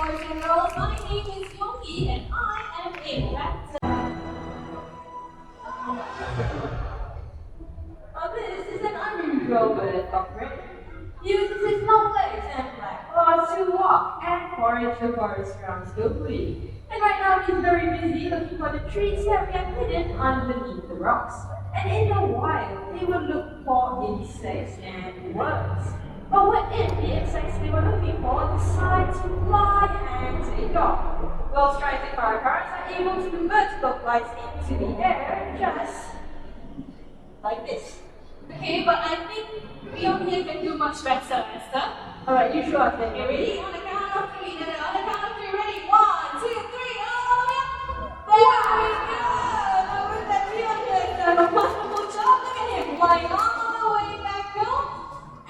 boys and girls. My name is Yogi and I am a raptor. This is an unusual bird offering. He uses his long legs and black claws to walk and forage the forest ground skillfully. And right now he's very busy looking for the treats that we have hidden underneath the rocks. And in the wild, they will look for insects and worms. But what if the insects they were looking for decide to fly and take off? Well, striking firecars are able to do vertical flights into the air just like this. Okay, but I think beyond here can do much better, Esther. Alright, you show us then. Okay, ready? On the count of three. On the count of three, ready? 1, 2, 3, all the way up. There we go! Now with that 300, done a wonderful job. Look at him flying all the way back home.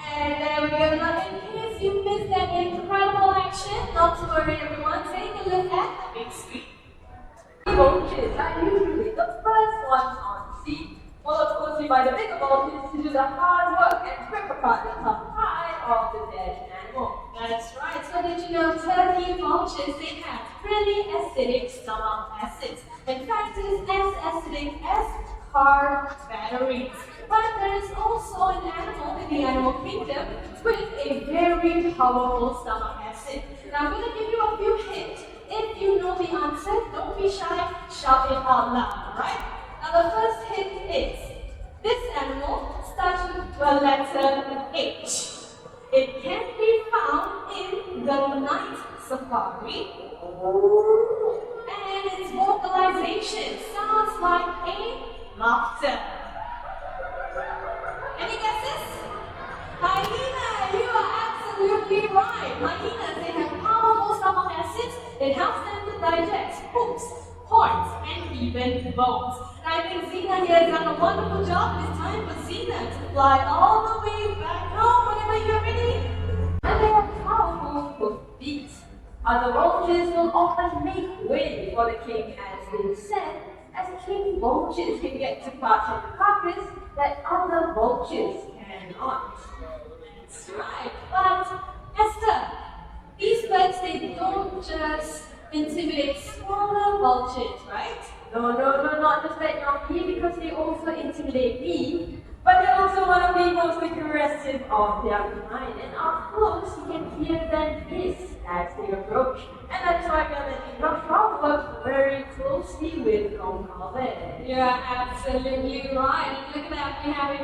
And there we go. Now in case you missed that incredible action, not to worry everyone, take a look at the big screen. Vultures are usually the first ones on scene. Well, of course, we buy the bigger vultures to do the hard work and rip apart the tough hide of the dead animal. That's right. So did you know turkey vultures, they have really acidic stomach acids. In fact, it is as acidic as car batteries. But there is also an animal in the animal kingdom with a very powerful stomach acid. Now I'm going to give you a few hints. If you know the answer, don't be shy, shout it out loud, alright? Now the first hint is, this animal starts with the letter H. It can be found in the night safari. And its vocalization sounds like a laughter. Any guesses? Hyena, you are absolutely right. Hyenas, they have powerful stomach acids. It helps them to digest hooves, horns, and even bones. And I think Zena here has done a wonderful job. It's time for Zena to fly all the way back home whenever you're ready. And they have powerful hoof feet. Other vultures will often make way for the king, as they said, as king vultures can get to parts of the carcass that other vultures cannot. That's right. But Esther, these birds, they don't just intimidate smaller vultures, right? No, not just that, Yogi, because they also intimidate me. But they're also one of the most aggressive of their kind. And up close, you can hear them hiss as they approach. And that's why Joshua works very closely with Conrad. You're absolutely right. And look at that, we have a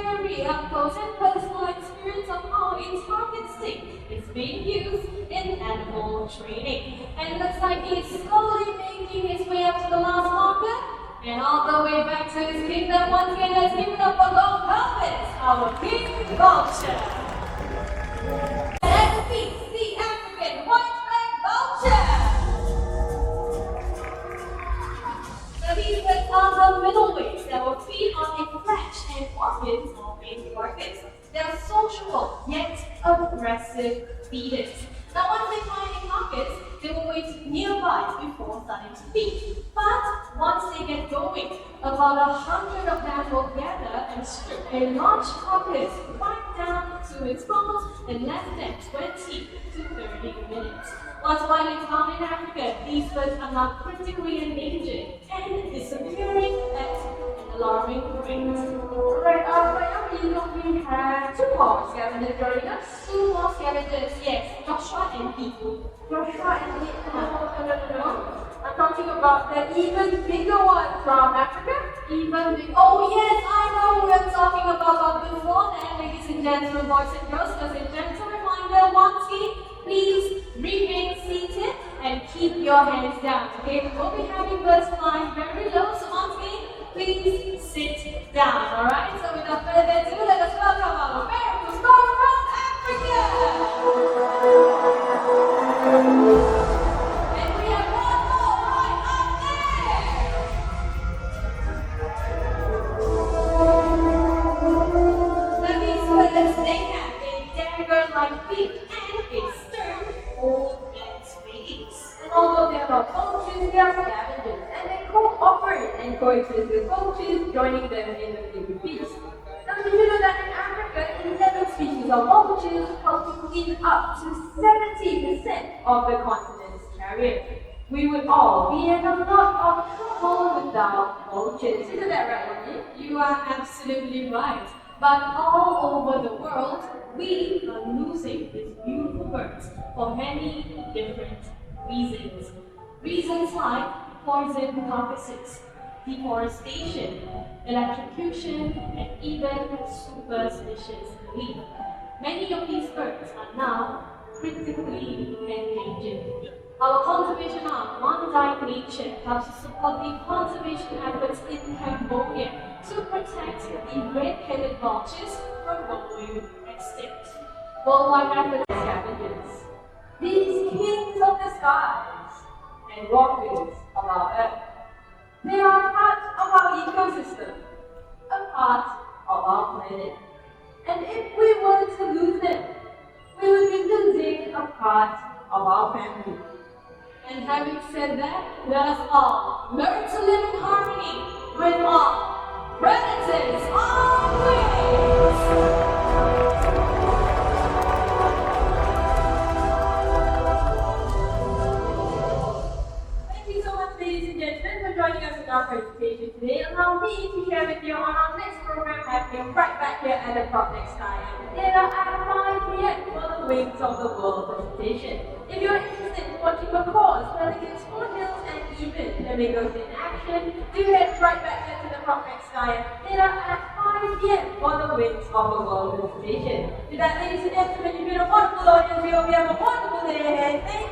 very up close and personal experience of how a target stick is being used in animal training. And it looks like he's slowly making his way up to the last marker. And all the way back to his kingdom. Once again, let's give it up for Gold Velvet, our king vulture. And at the feet, the African white-backed vulture. So these birds are the middleweights that will feed on the flesh and organs of main carcass. They are sociable yet aggressive feeders. Now once they find a carcass, they will wait nearby before starting to feed. But once they get going, about 100 of them will gather and strip a large carcass right down to its bones in less than 20 to 30 minutes. Once widely found in Africa, these birds are now critically endangered and disappearing at an alarming rate. Right, we have two more scavengers joining us. Two more scavengers, yes, Joshua and Pete. Joshua and Pete, no. I'm talking about the even bigger one from Africa. Oh yes, I know we're talking about before that, ladies and gentlemen, boys and girls. Just a gentle reminder, once again, please remain seated and keep your hands down. Okay, we will be having birds flying very low, so once again, please sit down. Alright, so without further ado, let us welcome our very first bird from Africa. And we have one more right up there. Now these birds, they have a dagger-like beak and a stern, old-bent face. And although they are not vultures, they are scavengers, and they cooperate and coexist with vultures, joining them in the food feast. Now, did you know that in Africa, 11 species species of vultures help to clean up to 70% of the continent's carrier. We would all be in a lot of trouble without vultures. Isn't that right, Wendy? You are absolutely right. But all over the world, we are losing these beautiful birds for many different reasons. Reasons like poison carcasses, deforestation, electrocution, and even superstitious belief. Many of these birds are now critically endangered. Our conservation arm, Mandai Nature, helps to support the conservation efforts in Cambodia to protect the red-headed vultures from going extinct. Worldwide efforts and scavengers. These kings of the skies and walkers of our earth, they are part of our ecosystem, a part of our planet. And if we were to lose them, we would be losing a part of our family. And having said that, let us all learn to live in harmony with all predators on wings! Thank you so much, ladies and gentlemen, for joining us in our presentation today. Allow me to share with you on our next program happening right back here at the Propnex Sky Theatre at 5 p.m. for the Wings of the World presentation. If you're interested in watching a course that against foothills and even flamingos in action, do head right back here to the Propnex Sky Theatre at 5 p.m. for the Wings of the World presentation. With that, ladies and gentlemen, you've been a wonderful audience. We hope you have a wonderful day ahead. Thank